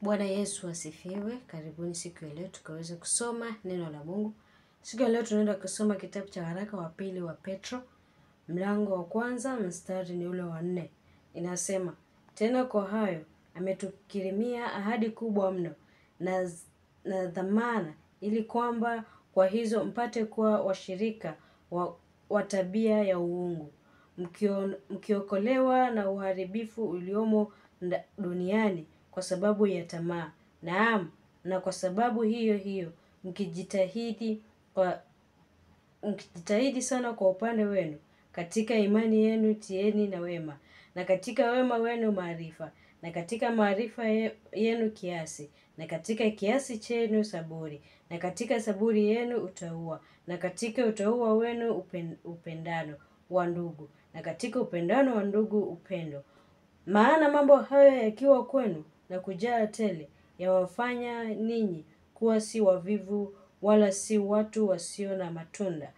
Bwana Yesu asifiwe. Karibuni siku ya leo tukaweze kusoma neno la Mungu. Siku ya leo tunaenda kusoma kitabu cha waraka wa pili wa Petro, mlango wa kwanza mstari ni ule wa 4. Inasema, tena kwa hayo ametukirimia ahadi kubwa mno na dhamana, ili kwamba kwa hizo mpate kuwa washirika wa tabia ya uungu, mkiokolewa na uharibifu uliomo duniani kwa sababu ya tamaa. Naam, na kwa sababu hiyo hiyo mkijitahidi sana kwa upande wenu, katika imani yenu tieni na wema, na katika wema wenu maarifa, na katika maarifa yenu kiasi, na katika kiasi chenu saburi, na katika saburi yenu utauwa, na katika utauwa wenu upendano wa ndugu, na katika upendano wa ndugu upendo. Maana mambo hayo yakiwa kwenu na kujaa tele, yawafanya ninyi kuwa si wavivu wala si watu wasio na matunda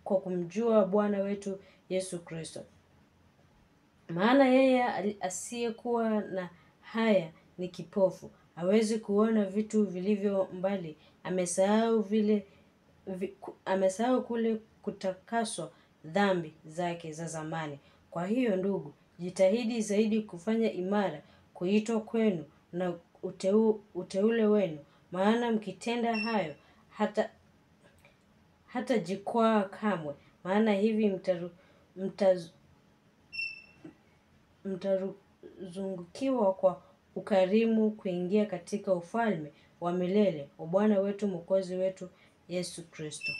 kwa kumjua Bwana wetu Yesu Kristo. Maana yeye asiyekuwa na haya ni kipofu, hawezi kuona vitu vilivyo mbali, amesahau kule kutakaswa dhambi zake za zamani. Kwa hiyo ndugu, jitahidi zaidi kufanya imara kuitwa kwenu na uteule wenu, maana mkitenda hayo hata jikwaa kamwe, maana hivi mtazungukiwa kwa ukarimu kuingia katika ufalme wa milele wa Bwana wetu Mwokozi wetu Yesu Kristo.